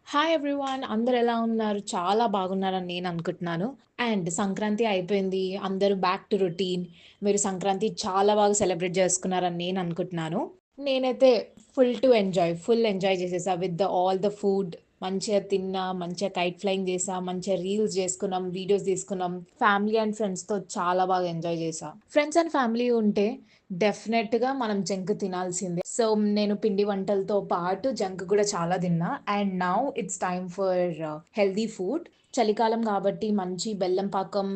Hi everyone. అందరూ ఎలా ఉన్నారు? చాలా బాగున్నారని నేను అనుకుంటున్నాను. అండ్ సంక్రాంతి అయిపోయింది. అందరూ బ్యాక్ టు రొటీన్. మీరు సంక్రాంతి చాలా బాగా సెలబ్రేట్ చేసుకున్నారని నేను అనుకుంటున్నాను. నేనైతే ఫుల్ ఎంజాయ్ చేసేసా విత్ ఆల్ ద ఫుడ్. మంచిగా తిన్నా, మంచిగా కైట్ ఫ్లయింగ్ చేశా, మంచిగా రీల్స్ చేసుకున్నాం, వీడియోస్ తీసుకున్నాం. ఫ్యామిలీ అండ్ ఫ్రెండ్స్‌తో చాలా బాగా ఎంజాయ్ చేశా. ఫ్రెండ్స్ అండ్ ఫ్యామిలీ ఉంటే డెఫినెట్‌గా మనం జంక్ తినాల్సిందే. సో, నేను పిండి వంటలతో పాటు జంక్ కూడా చాలా తిన్నా. And now it's time for healthy food. చలికాలం కాబట్టి మంచి బెల్లం పాకం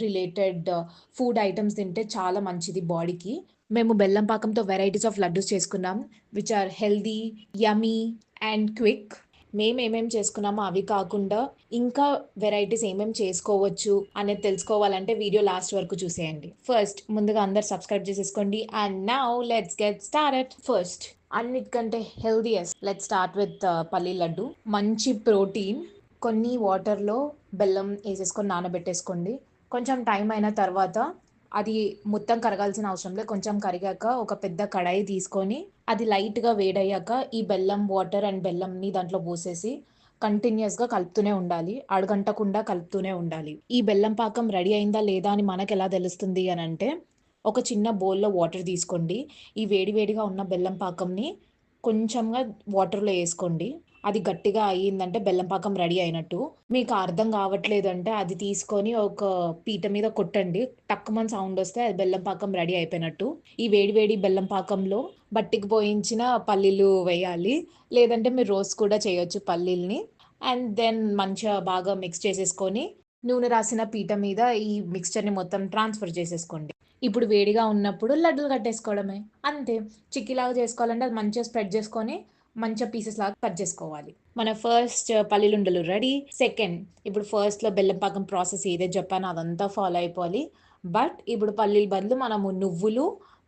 రిలేటెడ్ ఫుడ్ ఐటెమ్స్ తింటే చాలా మంచిది బాడీకి. మేము బెల్లం పాకంతో వెరైటీస్ ఆఫ్ లడ్డూస్ చేసుకున్నాం. Which are healthy, yummy and quick. మేమేమేం చేసుకున్నామో అవి కాకుండా ఇంకా వెరైటీస్ ఏమేం చేసుకోవచ్చు అనేది తెలుసుకోవాలంటే వీడియో లాస్ట్ వరకు చూసేయండి. ఫస్ట్ ముందుగా అందరూ సబ్స్క్రైబ్ చేసేసుకోండి. And now let's get started. First అన్నిటికంటే హెల్తీయెస్ట్ లెట్స్ స్టార్ట్ విత్ పల్లి లడ్డు. మంచి ప్రోటీన్. కొన్ని వాటర్‌లో బెల్లం ఏసేసుకొని నానబెట్టేసుకోండి. కొంచెం టైం అయిన తర్వాత అది మొత్తం కరగాల్సిన అవసరం లేదు. కొంచెం కరిగాక ఒక పెద్ద కడాయి తీసుకొని అది లైట్‌గా వేడయ్యాక ఈ బెల్లం వాటర్ అండ్ బెల్లంని దాంట్లో పోసేసి కంటిన్యూయస్‌గా కలుపుతూనే ఉండాలి. అడుగంటకుండా కలుపుతూనే ఉండాలి. ఈ బెల్లం పాకం రెడీ అయిందా లేదా అని మనకెలా తెలుస్తుంది అనంటే, ఒక చిన్న బౌల్‌లో వాటర్ తీసుకోండి. ఈ వేడి వేడిగా ఉన్న బెల్లం పాకంని కొంచెంగా వాటర్‌లో ఏసుకోండి. అది గట్టిగా అయిందంటే బెల్లం పాకం రెడీ అయినట్టు. మీకు అర్థం కావట్లేదంటే అది తీసుకొని ఒక పీట మీద కొట్టండి. టక్కుమని సౌండ్ వస్తే అది బెల్లం పాకం రెడీ అయిపోయినట్టు. ఈ వేడి వేడి బెల్లం పాకంలో బట్టికి పోయించిన పల్లీలు వేయాలి. లేదంటే మీరు రోస్ట్ కూడా చేయొచ్చు పల్లీల్ని. అండ్ దెన్ మంచిగా బాగా మిక్స్ చేసేసుకొని నూనె రాసిన పీట మీద ఈ మిక్స్చర్‌ని మొత్తం ట్రాన్స్‌ఫర్ చేసేసుకోండి. ఇప్పుడు వేడిగా ఉన్నప్పుడు లడ్డూలు కట్టేసుకోవడమే. అంతే. చిక్కీలాగా చేసుకోవాలంటే అది మంచిగా స్ప్రెడ్ చేసుకొని మంచిగా పీసెస్ లాగా కట్ చేసుకోవాలి. మన ఫస్ట్ పల్లీలుండలు రెడీ. సెకండ్ ఇప్పుడు ఫస్ట్‌లో బెల్లం పాకం ప్రాసెస్ ఏదైతే చెప్పానో అదంతా ఫాలో అయిపోవాలి. బట్ ఇప్పుడు పల్లీల బదులు మనము నువ్వులు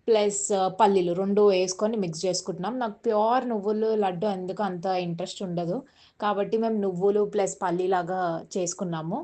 ప్లస్ పల్లీలు 2 ఏసుకొని మిక్స్ చేసుకుంటున్నాం. నాకు ప్యూర్ నువ్వులు లడ్డు ఎందుకో అంత ఇంట్రెస్ట్ ఉండదు. కాబట్టి మేము నువ్వులు ప్లస్ పల్లీలాగా చేసుకున్నాము.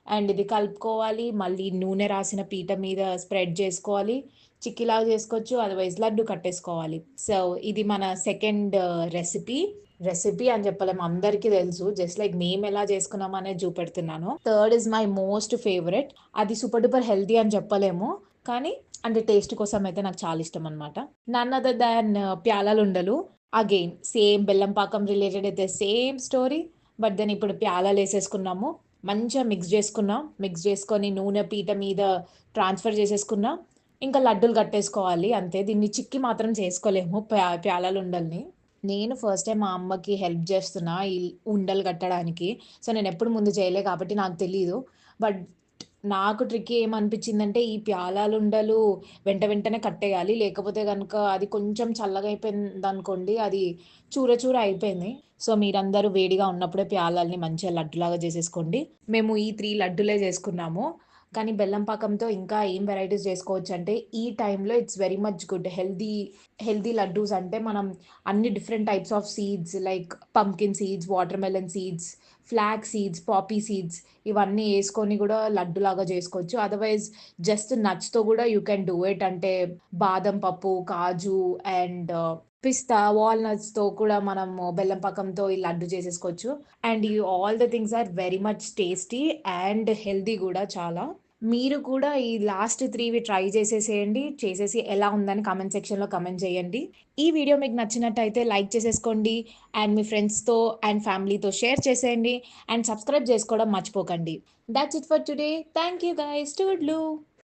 అండ్ ఇది కలుపుకోవాలి. మళ్ళీ నూనె రాసిన పీట మీద స్ప్రెడ్ చేసుకోవాలి. చిక్కీలాగా చేసుకోవచ్చు. అదర్‌వైస్ లడ్డు కట్టేసుకోవాలి. సో, ఇది మన సెకండ్ రెసిపీ. రెసిపీ అని చెప్పలేము. అందరికీ తెలుసు. జస్ట్ లైక్ మేమెలా చేసుకున్నామో అనేది చూపెడుతున్నాను. Third is my most favourite. అది సూపర్ డూపర్ హెల్తీ అని చెప్పలేము. కానీ అంటే టేస్ట్ కోసం అయితే నాకు చాలా ఇష్టమనమాట. నన్ అదర్ దాన్ ప్యాలాలుండలు. అగైన్ సేమ్ బెల్లం పాకం రిలేటెడ్ అయితే సేమ్ స్టోరీ. బట్ దెన్ ఇప్పుడు ప్యాలాలేసేసుకున్నాము. మంచిగా మిక్స్ జేసుకున్నా. మిక్స్ జేసుకొని నూనె పీట మీద ట్రాన్స్‌ఫర్ చేసేసుకున్నా. ఇంకా లడ్డూలు కట్టేసుకోవాలి అంతే. దీన్ని చిక్కి మాత్రం చేసుకోలేము ప్యాలలుండల్ని. నేను ఫస్ట్ టైమ్ మా అమ్మకి హెల్ప్ జేస్తున్నా ఈ ఉండలు కట్టడానికి. సో, నేనెప్పుడు ముందు చేయలే కాబట్టి నాకు తెలీదు. బట్ నాకు ట్రిక్ ఏమనిపించిందంటే ఈ ప్యాలాలుండలు వెంటనే కట్టేయాలి. లేకపోతే గనుక అది కొంచెం చల్లగా అయిపోయిందనుకోండి అది చూర చూర అయిపోయింది. సో, మీరందరూ వేడిగా ఉన్నప్పుడే ప్యాలాల్ని మంచిగా లడ్డులాగా చేసేసుకోండి. మేము ఈ 3 లడ్డులే చేసుకున్నాము. కానీ బెల్లం పాకంతో ఇంకా ఏం వెరైటీస్ చేసుకోవచ్చంటే, ఈ టైంలో it's very much good. Healthy laddoos అంటే మనం అన్ని different types of seeds like pumpkin seeds, watermelon seeds, flax seeds, poppy seeds ఇవన్నీ యేసుకొని గూడా లడ్డులాగా జేసుకోవచ్చు. అదర్‌వైజ్ జస్ట్ నట్స్‌తో గూడా యూ కెన్ డూ ఇట్. అంటే బాదం పప్పు, కాజు అండ్ పిస్తా, వాల్‌నట్స్‌తో కూడా మనము బెల్లం పాకంతో ఈ లడ్డు చేసేసుకోవచ్చు. అండ్ ఈ all the things are very much tasty and healthy గూడా చాలా. మీరు కూడా ఈ లాస్ట్ 3వి ట్రై చేసేసేయండి. చేసేసి ఎలా ఉందని కామెంట్ సెక్షన్‌లో కామెంట్ చేయండి. ఈ వీడియో మీకు నచ్చినట్టయితే లైక్ చేసేసుకోండి. అండ్ మీ ఫ్రెండ్స్‌తో అండ్ ఫ్యామిలీతో షేర్ చేసేయండి. అండ్ సబ్స్క్రైబ్ చేసుకోవడం మర్చిపోకండి. That's it for today. Thank you guys. టూడ్లూ.